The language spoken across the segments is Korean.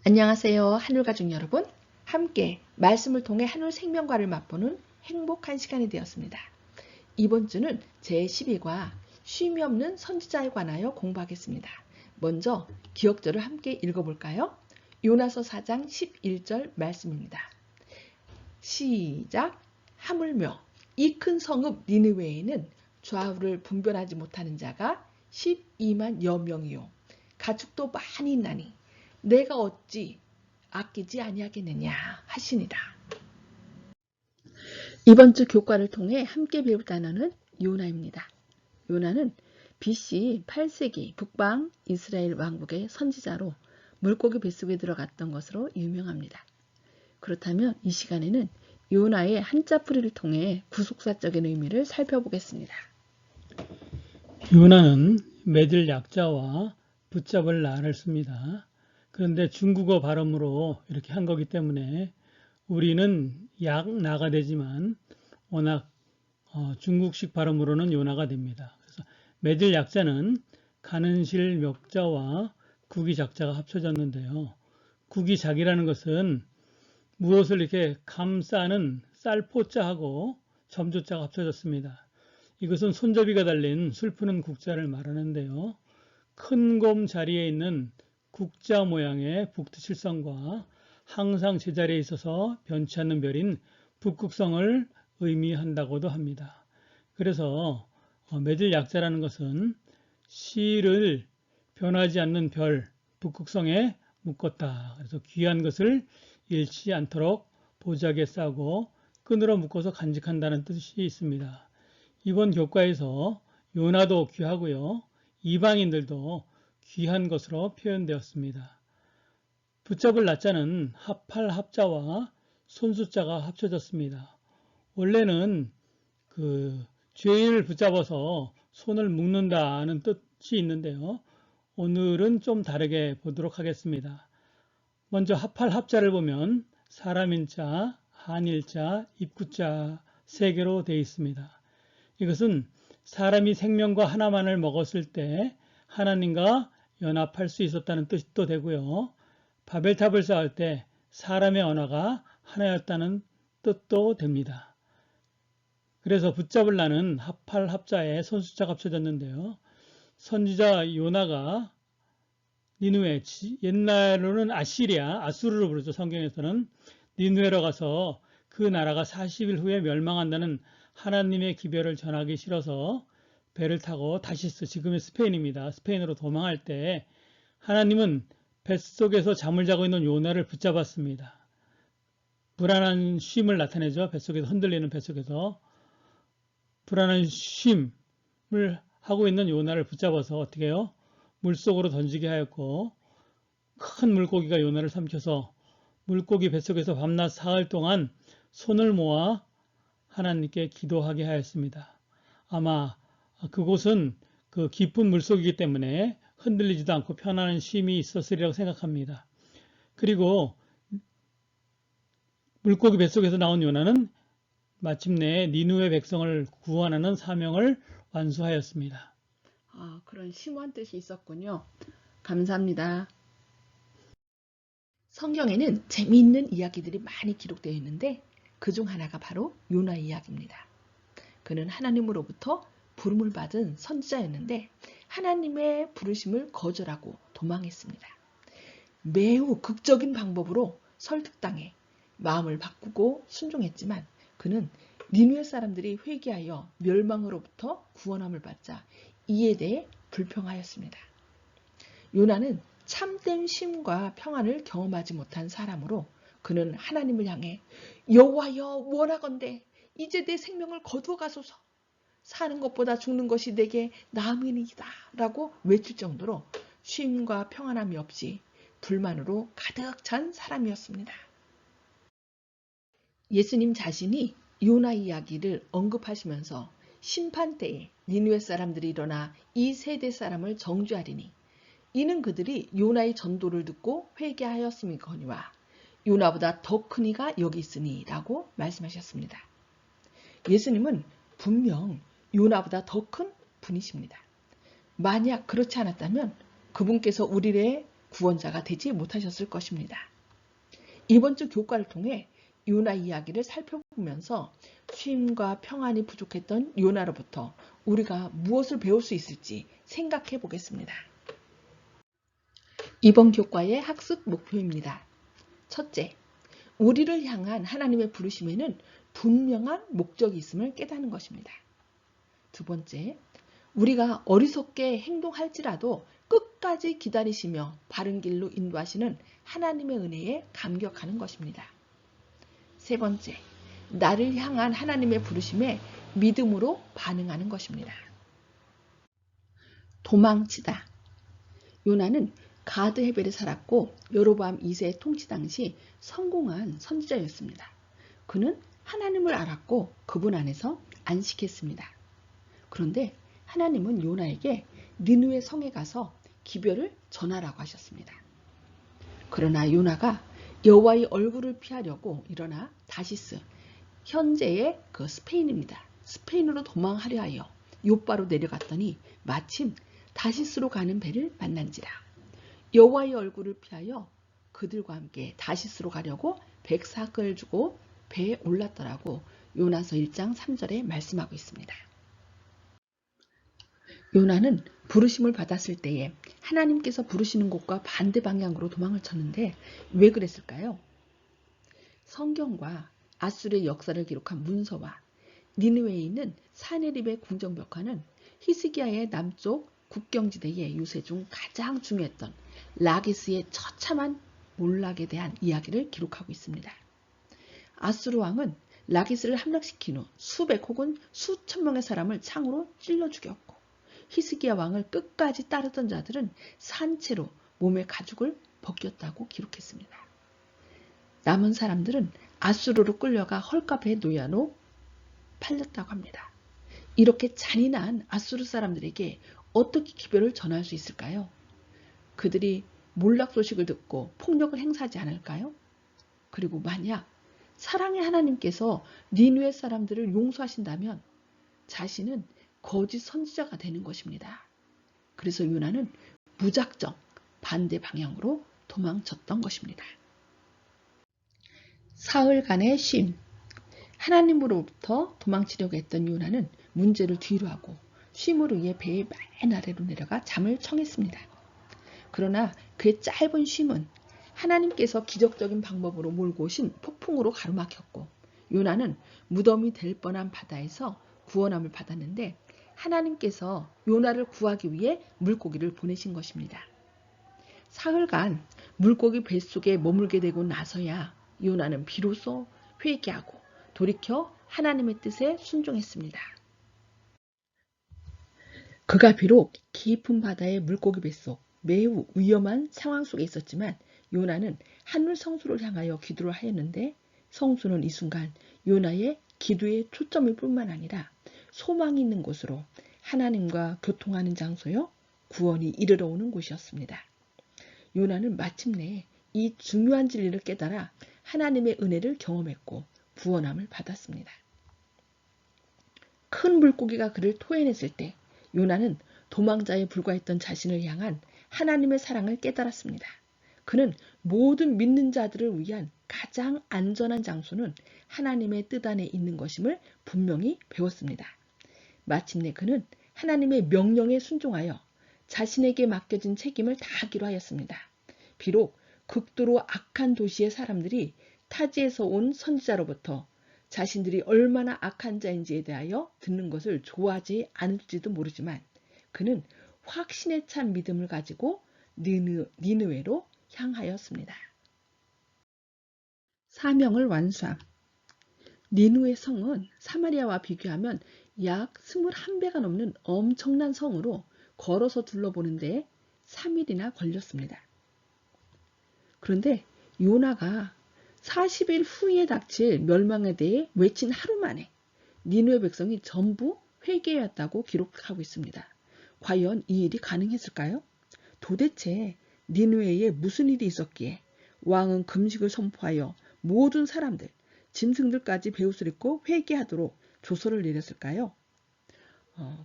안녕하세요. 하늘가족 여러분. 함께 말씀을 통해 하늘 생명과를 맛보는 행복한 시간이 되었습니다. 이번 주는 제12과 쉼이 없는 선지자에 관하여 공부하겠습니다. 먼저 기억절을 함께 읽어볼까요? 요나서 4장 11절 말씀입니다. 시작! 하물며 이 큰 성읍 니느웨에는 좌우를 분별하지 못하는 자가 12만여 명이요 가축도 많이 있나니 내가 어찌 아끼지 아니하겠느냐 하시니라. 이번 주 교과를 통해 함께 배울 단어는 요나입니다. 요나는 BC 8세기 북방 이스라엘 왕국의 선지자로 물고기 뱃속에 들어갔던 것으로 유명합니다. 그렇다면 이 시간에는 요나의 한자풀이를 통해 구속사적인 의미를 살펴보겠습니다. 요나는 맺을 약자와 붙잡을 나를 씁니다. 그런데 중국어 발음으로 이렇게 한 거기 때문에 우리는 나가 되지만 워낙 중국식 발음으로는 요나가 됩니다. 그래서 맺을 약자는 가는실 멱자와 구기작자가 합쳐졌는데요. 구기작이라는 것은 무엇을 이렇게 감싸는 쌀포자하고 점조자가 합쳐졌습니다. 이것은 손잡이가 달린 술 푸는 국자를 말하는데요. 큰 곰 자리에 있는 국자 모양의 북두칠성과 항상 제자리에 있어서 변치 않는 별인 북극성을 의미한다고도 합니다. 그래서 맺을 약자라는 것은 실을 변하지 않는 별, 북극성에 묶었다. 그래서 귀한 것을 잃지 않도록 보자기에 싸고 끈으로 묶어서 간직한다는 뜻이 있습니다. 이번 교과에서 요나도 귀하고요. 이방인들도 귀한 것으로 표현되었습니다. 붙잡을 나자는 합할 합자와 손수자가 합쳐졌습니다. 원래는 죄인을 붙잡아서 손을 묶는다는 뜻이 있는데요. 오늘은 좀 다르게 보도록 하겠습니다. 먼저 합할 합자를 보면 사람인자, 한일자, 입구자 3개로 되어 있습니다. 이것은 사람이 생명과 하나만을 먹었을 때 하나님과 연합할 수 있었다는 뜻도 되고요. 바벨탑을 쌓을 때 사람의 언어가 하나였다는 뜻도 됩니다. 그래서 붙잡을 나는 합할 합자에 손수자가 합쳐졌는데요. 선지자 요나가 니누에, 옛날로는 아시리아, 아수르로 부르죠. 성경에서는 니누에로 가서 그 나라가 40일 후에 멸망한다는 하나님의 기별을 전하기 싫어서 배를 타고 다시스, 지금의 스페인입니다. 스페인으로 도망할 때 하나님은 뱃속에서 잠을 자고 있는 요나를 붙잡았습니다. 불안한 쉼을 나타내죠. 뱃속에서 흔들리는 뱃속에서 불안한 쉼을 하고 있는 요나를 붙잡아서 어떻게 해요? 물속으로 던지게 하였고 큰 물고기가 요나를 삼켜서 물고기 뱃속에서 밤낮 사흘 동안 손을 모아 하나님께 기도하게 하였습니다. 아마 그곳은 그 깊은 물속이기 때문에 흔들리지도 않고 편안한 쉼이 있었으리라고 생각합니다. 그리고 물고기 뱃속에서 나온 요나는 마침내 니누의 백성을 구원하는 사명을 완수하였습니다. 그런 심오한 뜻이 있었군요. 감사합니다. 성경에는 재미있는 이야기들이 많이 기록되어 있는데 그중 하나가 바로 요나 이야기입니다. 그는 하나님으로부터 부름을 받은 선지자였는데 하나님의 부르심을 거절하고 도망했습니다. 매우 극적인 방법으로 설득당해 마음을 바꾸고 순종했지만 그는 니느웨 사람들이 회개하여 멸망으로부터 구원함을 받자 이에 대해 불평하였습니다. 요나는 참된 쉼과 평안을 경험하지 못한 사람으로 그는 하나님을 향해 여호와여 원하건대 이제 내 생명을 거두어 가소서 사는 것보다 죽는 것이 내게 나음이니이다 라고 외칠 정도로 쉼과 평안함이 없이 불만으로 가득 찬 사람이었습니다. 예수님 자신이 요나 이야기를 언급하시면서 심판 때에 니느웨 사람들이 일어나 이 세대 사람을 정죄하리니 이는 그들이 요나의 전도를 듣고 회개하였음이거니와 요나보다 더 큰 이가 여기 있으니 라고 말씀하셨습니다. 예수님은 분명 요나보다 더 큰 분이십니다. 만약 그렇지 않았다면 그분께서 우리의 구원자가 되지 못하셨을 것입니다. 이번 주 교과를 통해 요나 이야기를 살펴보면서 쉼과 평안이 부족했던 요나로부터 우리가 무엇을 배울 수 있을지 생각해 보겠습니다. 이번 교과의 학습 목표입니다. 첫째, 우리를 향한 하나님의 부르심에는 분명한 목적이 있음을 깨닫는 것입니다. 두 번째, 우리가 어리석게 행동할지라도 끝까지 기다리시며 바른 길로 인도하시는 하나님의 은혜에 감격하는 것입니다. 세 번째, 나를 향한 하나님의 부르심에 믿음으로 반응하는 것입니다. 도망치다. 요나는 가드 헤벨에 살았고 여로보암 2세의 통치 당시 성공한 선지자였습니다. 그는 하나님을 알았고 그분 안에서 안식했습니다. 그런데 하나님은 요나에게 니느웨 성에 가서 기별을 전하라고 하셨습니다. 그러나 요나가 여호와의 얼굴을 피하려고 일어나 다시스, 현재의 그 스페인입니다. 스페인으로 도망하려 하여 욥바로 내려갔더니 마침 다시스로 가는 배를 만난지라. 여호와의 얼굴을 피하여 그들과 함께 다시스로 가려고 백사끌 주고 배에 올랐더라고 요나서 1장 3절에 말씀하고 있습니다. 요나는 부르심을 받았을 때에 하나님께서 부르시는 곳과 반대 방향으로 도망을 쳤는데 왜 그랬을까요? 성경과 아수르의 역사를 기록한 문서와 니느웨에 있는 사네립의 궁정벽화는 히스기야의 남쪽 국경지대의 유세 중 가장 중요했던 라기스의 처참한 몰락에 대한 이야기를 기록하고 있습니다. 아수르 왕은 라기스를 함락시킨 후 수백 혹은 수천 명의 사람을 창으로 찔러 죽였고 히스기야 왕을 끝까지 따르던 자들은 산채로 몸의 가죽을 벗겼다고 기록했습니다. 남은 사람들은 아수르로 끌려가 헐값의 노예로 팔렸다고 합니다. 이렇게 잔인한 아수르 사람들에게 어떻게 기별을 전할 수 있을까요? 그들이 몰락 소식을 듣고 폭력을 행사하지 않을까요? 그리고 만약 사랑의 하나님께서 니느웨 사람들을 용서하신다면 자신은 거짓 선지자가 되는 것입니다. 그래서 요나는 무작정 반대 방향으로 도망쳤던 것입니다. 사흘간의 쉼. 하나님으로부터 도망치려고 했던 요나는 문제를 뒤로 하고 쉼으로 인해 배의 맨 아래로 내려가 잠을 청했습니다. 그러나 그의 짧은 쉼은 하나님께서 기적적인 방법으로 몰고 오신 폭풍으로 가로막혔고 요나는 무덤이 될 뻔한 바다에서 구원함을 받았는데 하나님께서 요나를 구하기 위해 물고기를 보내신 것입니다. 사흘간 물고기 뱃속에 머물게 되고 나서야 요나는 비로소 회개하고 돌이켜 하나님의 뜻에 순종했습니다. 그가 비록 깊은 바다의 물고기 뱃속 매우 위험한 상황 속에 있었지만 요나는 하늘 성수를 향하여 기도를 하였는데 성수는 이 순간 요나의 기도의 초점일 뿐만 아니라 소망이 있는 곳으로 하나님과 교통하는 장소요 구원이 이르러 오는 곳이었습니다. 요나는 마침내 이 중요한 진리를 깨달아 하나님의 은혜를 경험했고 구원함을 받았습니다. 큰 물고기가 그를 토해냈을 때 요나는 도망자에 불과했던 자신을 향한 하나님의 사랑을 깨달았습니다. 그는 모든 믿는 자들을 위한 가장 안전한 장소는 하나님의 뜻 안에 있는 것임을 분명히 배웠습니다. 마침내 그는 하나님의 명령에 순종하여 자신에게 맡겨진 책임을 다하기로 하였습니다. 비록 극도로 악한 도시의 사람들이 타지에서 온 선지자로부터 자신들이 얼마나 악한 자인지에 대하여 듣는 것을 좋아하지 않을지도 모르지만 그는 확신에 찬 믿음을 가지고 니느웨로 향하였습니다. 사명을 완수함. 니느웨 성은 사마리아와 비교하면 약 21배가 넘는 엄청난 성으로 걸어서 둘러보는 데 3일이나 걸렸습니다. 그런데 요나가 40일 후에 닥칠 멸망에 대해 외친 하루 만에 니느웨 백성이 전부 회개했다고 기록하고 있습니다. 과연 이 일이 가능했을까요? 도대체 니느웨에 무슨 일이 있었기에 왕은 금식을 선포하여 모든 사람들, 짐승들까지 베옷을 입고 회개하도록 조서를 내렸을까요?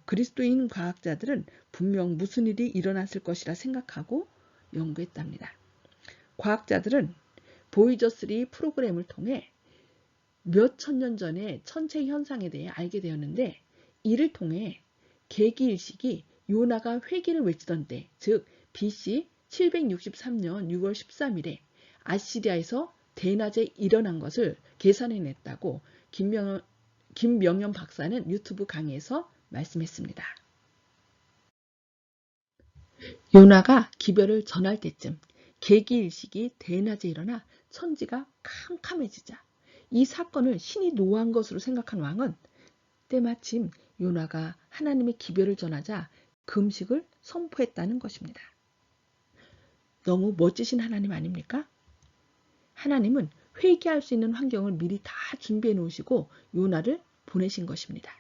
그리스도인 과학자들은 분명 무슨 일이 일어났을 것이라 생각하고 연구했답니다. 과학자들은 보이저3 프로그램을 통해 몇 천년 전의 천체 현상에 대해 알게 되었는데, 이를 통해 계기일식이 요나가 회개를 외치던 때, 즉 BC 763년 6월 13일에 아시리아에서 대낮에 일어난 것을 계산해냈다고 김명현 박사는 유튜브 강의에서 말씀했습니다. 요나가 기별을 전할 때쯤 계기일식이 대낮에 일어나 천지가 캄캄해지자 이 사건을 신이 노한 것으로 생각한 왕은 때마침 요나가 하나님의 기별을 전하자 금식을 선포했다는 것입니다. 너무 멋지신 하나님 아닙니까? 하나님은 회개할 수 있는 환경을 미리 다 준비해 놓으시고 요나를 보내신 것입니다.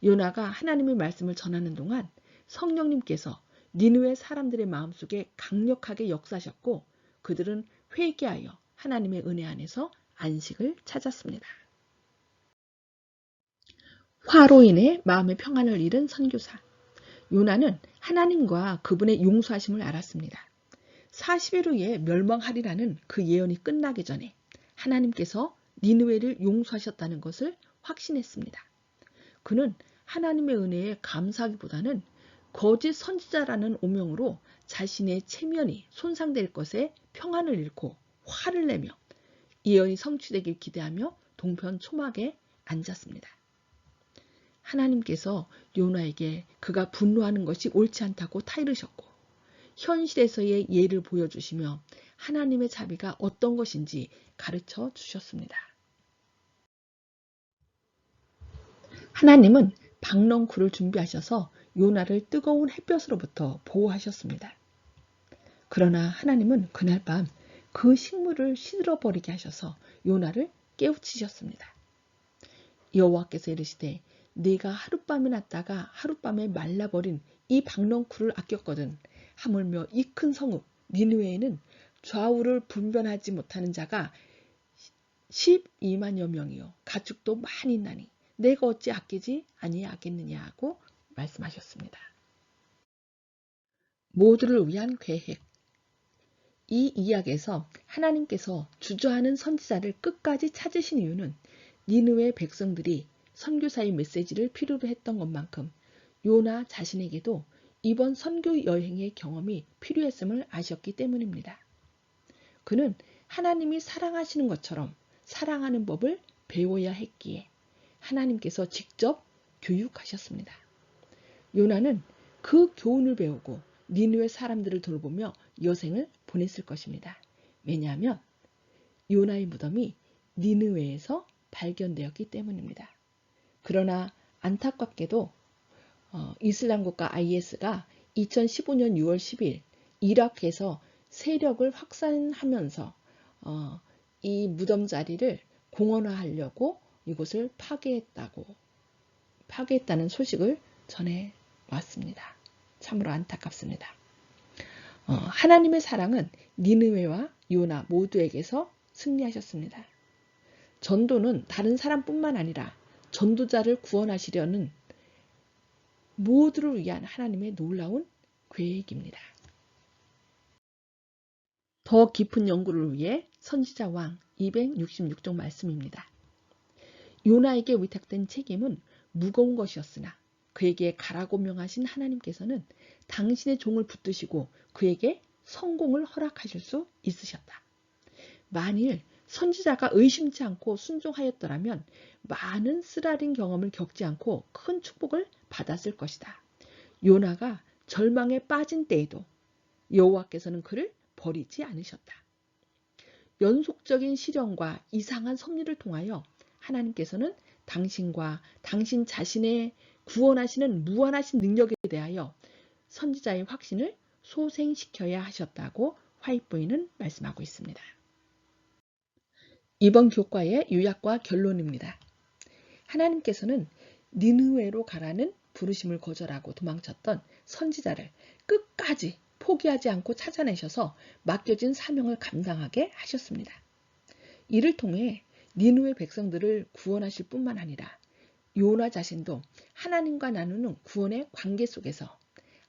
요나가 하나님의 말씀을 전하는 동안 성령님께서 니느웨 사람들의 마음속에 강력하게 역사하셨고, 그들은 회개하여 하나님의 은혜 안에서 안식을 찾았습니다. 화로 인해 마음의 평안을 잃은 선교사. 요나는 하나님과 그분의 용서하심을 알았습니다. 40일 후에 멸망하리라는 그 예언이 끝나기 전에 하나님께서 니느웨를 용서하셨다는 것을 확신했습니다. 그는 하나님의 은혜에 감사하기보다는 거짓 선지자라는 오명으로 자신의 체면이 손상될 것에 평안을 잃고 화를 내며 예언이 성취되길 기대하며 동편 초막에 앉았습니다. 하나님께서 요나에게 그가 분노하는 것이 옳지 않다고 타이르셨고, 현실에서의 예를 보여주시며 하나님의 자비가 어떤 것인지 가르쳐 주셨습니다. 하나님은 박넝쿨을 준비하셔서 요나를 뜨거운 햇볕으로부터 보호하셨습니다. 그러나 하나님은 그날 밤 그 식물을 시들어버리게 하셔서 요나를 깨우치셨습니다. 여호와께서 이르시되 네가 하룻밤에 났다가 하룻밤에 말라버린 이 박넝쿨을 아꼈거든. 하물며 이 큰 성읍 니느웨에는 좌우를 분별하지 못하는 자가 12만여 명이요 가축도 많이 있나니 내가 어찌 아끼지 아니하겠느냐 하고 말씀하셨습니다. 모두를 위한 계획. 이 이야기에서 하나님께서 주저하는 선지자를 끝까지 찾으신 이유는 니느웨 백성들이 선교사의 메시지를 필요로 했던 것만큼 요나 자신에게도 이번 선교 여행의 경험이 필요했음을 아셨기 때문입니다. 그는 하나님이 사랑하시는 것처럼 사랑하는 법을 배워야 했기에 하나님께서 직접 교육하셨습니다. 요나는 그 교훈을 배우고 니느웨 사람들을 돌보며 여생을 보냈을 것입니다. 왜냐하면 요나의 무덤이 니느웨에서 발견되었기 때문입니다. 그러나 안타깝게도 이슬람 국가 IS가 2015년 6월 10일 이라크에서 세력을 확산하면서 이 무덤 자리를 공원화하려고 이곳을 파괴했다는 소식을 전해왔습니다. 참으로 안타깝습니다. 하나님의 사랑은 니느웨와 요나 모두에게서 승리하셨습니다. 전도는 다른 사람뿐만 아니라 전도자를 구원하시려는 모두를 위한 하나님의 놀라운 계획입니다. 더 깊은 연구를 위해 선지자 왕 266종 말씀입니다. 요나에게 위탁된 책임은 무거운 것이었으나 그에게 가라고 명하신 하나님께서는 당신의 종을 붙드시고 그에게 성공을 허락하실 수 있으셨다. 만일 선지자가 의심치 않고 순종하였더라면 많은 쓰라린 경험을 겪지 않고 큰 축복을 받았을 것이다. 요나가 절망에 빠진 때에도 여호와께서는 그를 버리지 않으셨다. 연속적인 시련과 이상한 섭리를 통하여 하나님께서는 당신과 당신 자신의 구원하시는 무한하신 능력에 대하여 선지자의 확신을 소생시켜야 하셨다고 화이트보이는 말씀하고 있습니다. 이번 교과의 요약과 결론입니다. 하나님께서는 니느웨로 가라는 부르심을 거절하고 도망쳤던 선지자를 끝까지 포기하지 않고 찾아내셔서 맡겨진 사명을 감당하게 하셨습니다. 이를 통해 니느웨 백성들을 구원하실 뿐만 아니라 요나 자신도 하나님과 나누는 구원의 관계 속에서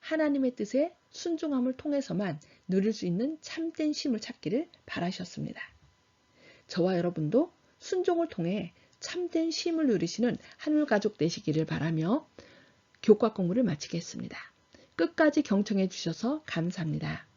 하나님의 뜻에 순종함을 통해서만 누릴 수 있는 참된 쉼을 찾기를 바라셨습니다. 저와 여러분도 순종을 통해 참된 쉼을 누리시는 하늘 가족 되시기를 바라며 교과 공부를 마치겠습니다. 끝까지 경청해 주셔서 감사합니다.